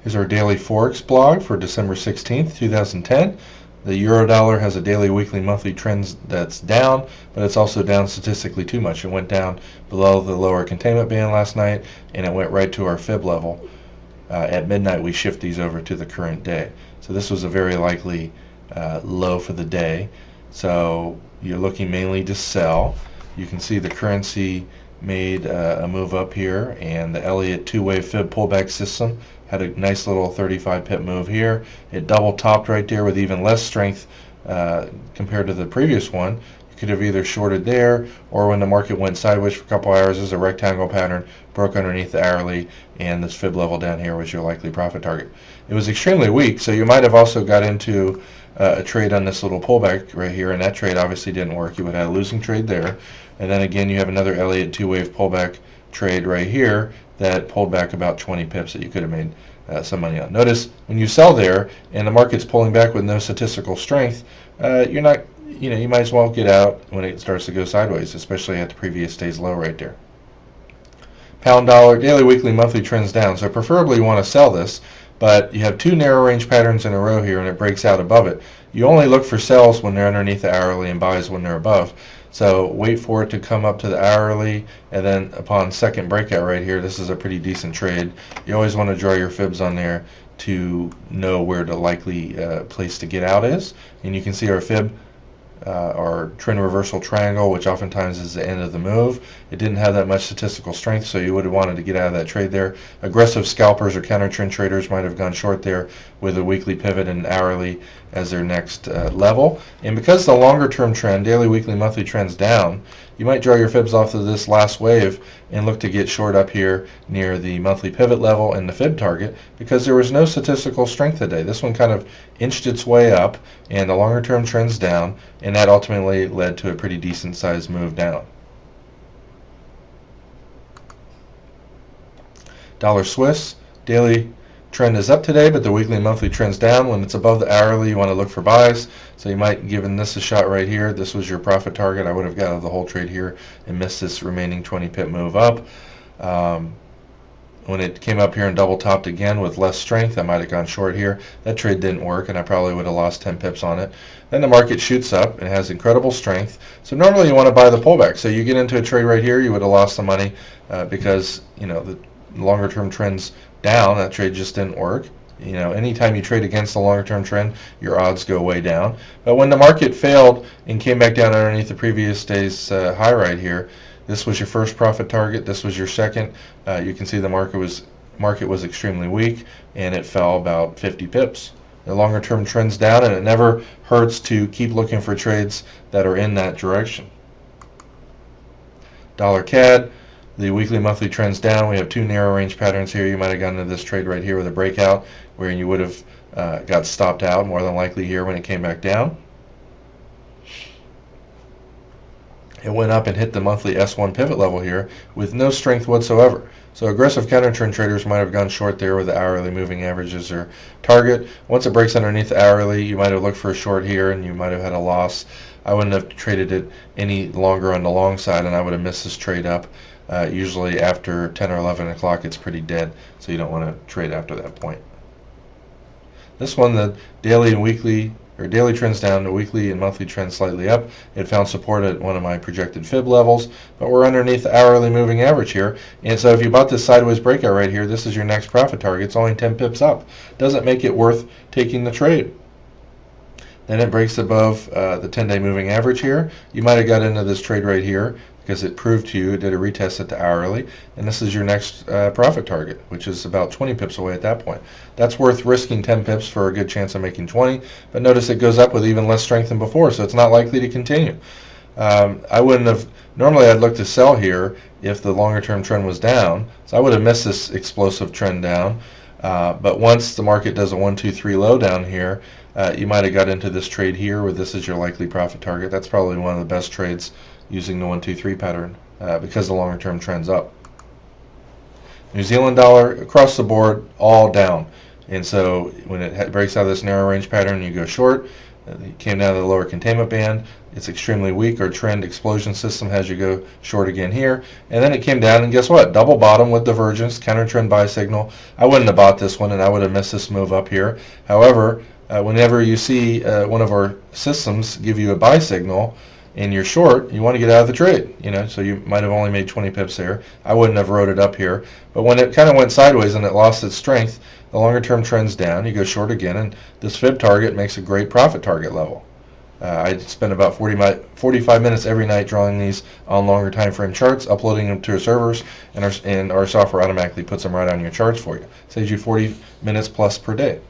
Here's our daily Forex blog for December 16th, 2010. The euro dollar has a daily, weekly, monthly trend that's down, but it's also down statistically too much. It went down below the lower containment band last night, and it went right to our fib level. At midnight, we shift these over to the current day. So this was a very likely low for the day. So you're looking mainly to sell. You can see the currency made a move up here, and the Elliott two-way fib pullback system had a nice little 35 pip move here. It double topped right there with even less strength compared to the previous one. You could have either shorted there, or when the market went sideways for a couple hours as a rectangle pattern, broke underneath the hourly, and this fib level down here was your likely profit target. It was extremely weak, so you might have also got into a trade on this little pullback right here, and that trade obviously didn't work. You would have a losing trade there. And then again, you have another Elliott two-wave pullback trade right here that pulled back about 20 pips that you could have made some money on. Notice when you sell there and the market's pulling back with no statistical strength, you're not, you might as well get out when it starts to go sideways, especially at the previous day's low right there. Pound dollar, daily, weekly, monthly trends down. So preferably you want to sell this, but you have two narrow range patterns in a row here and it breaks out above it. You only look for sells when they're underneath the hourly and buys when they're above. So wait for it to come up to the hourly, and then upon second breakout right here, this is a pretty decent trade. You always want to draw your fibs on there to know where the likely place to get out is. And you can see our fib, our trend reversal triangle, which oftentimes is the end of the move. It didn't have that much statistical strength, so you would have wanted to get out of that trade there. Aggressive scalpers or counter trend traders might have gone short there with a weekly pivot and hourly as their next level. And because the longer term trend, daily, weekly, monthly trends down, you might draw your fibs off of this last wave and look to get short up here near the monthly pivot level and the fib target, because there was no statistical strength today. This one kind of inched its way up and the longer term trends down, and that ultimately led to a pretty decent sized move down. Dollar Swiss, daily trend is up today, but the weekly and monthly trend's down. When it's above the hourly, you want to look for buys. So you might, given this a shot right here, this was your profit target. I would have got out of the whole trade here and missed this remaining 20 pip move up. When it came up here and double topped again with less strength, I might have gone short here. That trade didn't work, and I probably would have lost 10 pips on it. Then the market shoots up and has incredible strength. So normally you want to buy the pullback. So you get into a trade right here, you would have lost some money because the longer term trends down. That trade just didn't work. Anytime you trade against the longer term trend, your odds go way down. But when the market failed and came back down underneath the previous day's high right here, this was your first profit target. This was your second. You can see the market was extremely weak, and it fell about 50 pips. The longer term trend's down, and it never hurts to keep looking for trades that are in that direction. Dollar CAD. The weekly, monthly trends down. We have two narrow range patterns here. You might have gotten into this trade right here with a breakout where you would have got stopped out more than likely here when it came back down. It went up and hit the monthly S1 pivot level here with no strength whatsoever. So aggressive counter trend traders might have gone short there with the hourly moving average as their target. Once it breaks underneath the hourly, you might have looked for a short here and you might have had a loss. I wouldn't have traded it any longer on the long side, and I would have missed this trade up. Usually after 10 or 11 o'clock it's pretty dead, so you don't want to trade after that point. This one, the daily and weekly, or daily trends down, the weekly and monthly trends slightly up. It found support at one of my projected fib levels, but we're underneath the hourly moving average here. And so if you bought this sideways breakout right here, this is your next profit target. It's only 10 pips up. Doesn't make it worth taking the trade. Then it breaks above the 10-day moving average here. You might have got into this trade right here because it proved to you, it did a retest at the hourly, and this is your next profit target, which is about 20 pips away at that point. That's worth risking 10 pips for a good chance of making 20, but notice it goes up with even less strength than before, so it's not likely to continue. I wouldn't have, normally I'd look to sell here if the longer term trend was down, so I would have missed this explosive trend down, but once the market does a 1, 2, 3 low down here, you might have got into this trade here where this is your likely profit target. That's probably one of the best trades using the 1, 2, 3 pattern because the longer term trend's up. New Zealand dollar across the board all down, and so when it breaks out of this narrow range pattern, you go short. It came down to the lower containment band. It's extremely weak. Our trend explosion system has you go short again here. And then it came down, and guess what? Double bottom with divergence, counter trend buy signal. I wouldn't have bought this one, and I would have missed this move up here. However, whenever you see one of our systems give you a buy signal and you're short, you want to get out of the trade. So you might have only made 20 pips there. I wouldn't have wrote it up here. But when it kind of went sideways and it lost its strength, the longer term trend's down, you go short again, and this fib target makes a great profit target level. I spend about 45 minutes every night drawing these on longer time frame charts, uploading them to our servers, and our software automatically puts them right on your charts for you. Saves you 40 minutes plus per day.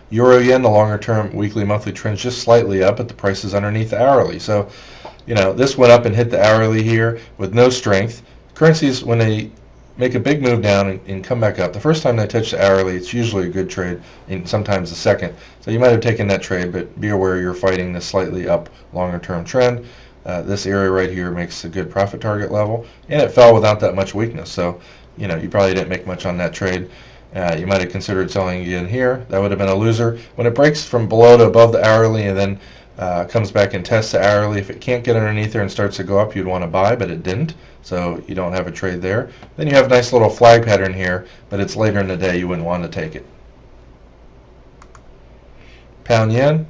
Euro yen, the longer term weekly monthly trend just slightly up, but the price is underneath the hourly. So, this went up and hit the hourly here with no strength. Currencies, when they make a big move down and come back up, the first time they touch the hourly, it's usually a good trade, and sometimes the second. So you might have taken that trade, but be aware you're fighting the slightly up longer term trend. This area right here makes a good profit target level, and it fell without that much weakness. So, you probably didn't make much on that trade. You might have considered selling again here. That would have been a loser. When it breaks from below to above the hourly and then comes back and tests the hourly, if it can't get underneath there and starts to go up, you'd want to buy, but it didn't. So you don't have a trade there. Then you have a nice little flag pattern here, but it's later in the day. You wouldn't want to take it. Pound yen.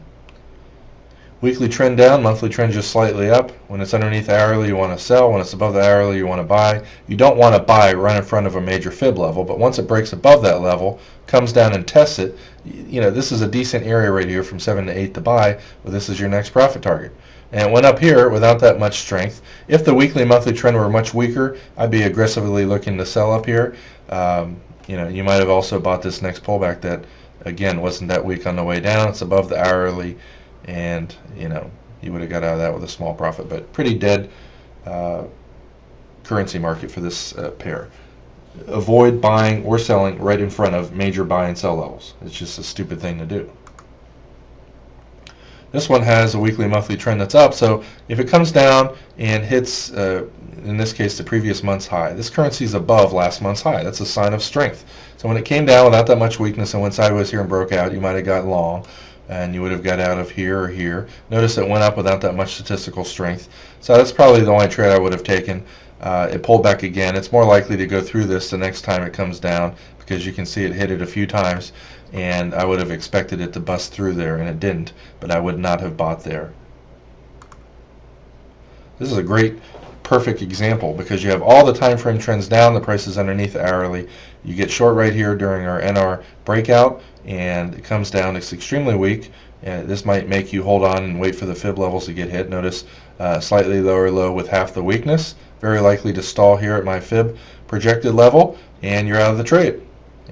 Weekly trend down, monthly trend just slightly up. When it's underneath the hourly, you want to sell. When it's above the hourly, you want to buy. You don't want to buy right in front of a major fib level, but once it breaks above that level, comes down and tests it, this is a decent area right here from 7 to 8 to buy, but this is your next profit target. And it went up here without that much strength. If the weekly monthly trend were much weaker, I'd be aggressively looking to sell up here. You might have also bought this next pullback that, again, wasn't that weak on the way down. It's above the hourly, and you would have got out of that with a small profit. But pretty dead currency market for this pair. Avoid buying or selling right in front of major buy and sell levels. It's just a stupid thing to do. This one has a weekly monthly trend that's up, so if it comes down and hits, in this case, the previous month's high, this currency is above last month's high. That's a sign of strength. So when it came down without that much weakness and went sideways here and broke out, you might have got long, and you would have got out of here or here. Notice it went up without that much statistical strength. So that's probably the only trade I would have taken. It pulled back again. It's more likely to go through this the next time it comes down, because you can see it hit it a few times, and I would have expected it to bust through there, and it didn't, but I would not have bought there. This is a great, perfect example, because you have all the time frame trends down, the price is underneath the hourly. You get short right here during our NR breakout, and it comes down. It's extremely weak, and this might make you hold on and wait for the fib levels to get hit. Notice slightly lower low with half the weakness. Very likely to stall here at my fib projected level, and you're out of the trade.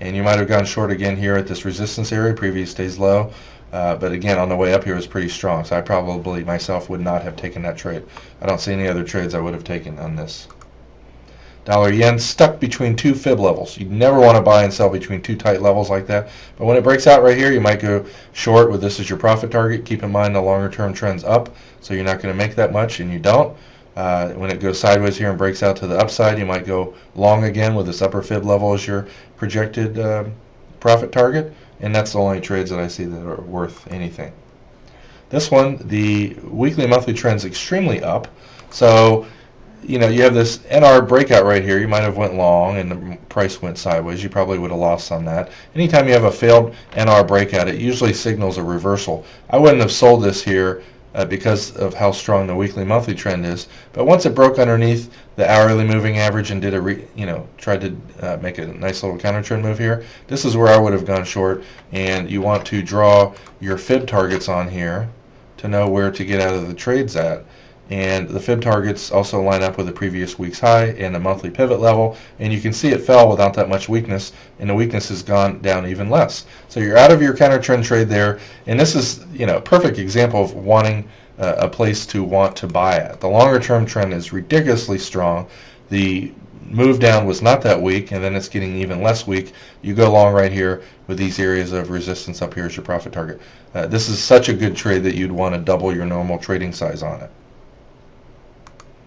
And you might have gone short again here at this resistance area. Previous day's low, but again on the way up here was pretty strong, so I probably myself would not have taken that trade. I don't see any other trades I would have taken on this. Dollar yen stuck between two fib levels. You never want to buy and sell between two tight levels like that, but when it breaks out right here, you might go short with this as your profit target. Keep in mind the longer term trend's up, so you're not going to make that much, and you don't. When it goes sideways here and breaks out to the upside, you might go long again with this upper fib level as your projected profit target, and that's the only trades that I see that are worth anything. This one, the weekly monthly trend's extremely up, so you have this NR breakout right here. You might have went long and the price went sideways. You probably would have lost on that. Anytime you have a failed NR breakout, it usually signals a reversal. I wouldn't have sold this here because of how strong the weekly monthly trend is, but once it broke underneath the hourly moving average and did tried to make a nice little counter trend move here, this is where I would have gone short. And you want to draw your fib targets on here to know where to get out of the trades at. And the fib targets also line up with the previous week's high and the monthly pivot level, and you can see it fell without that much weakness, and the weakness has gone down even less. So you're out of your counter trend trade there, and this is a perfect example of wanting a place to want to buy at. The longer term trend is ridiculously strong. The move down was not that weak, and then it's getting even less weak. You go long right here with these areas of resistance up here as your profit target. This is such a good trade that you'd want to double your normal trading size on it.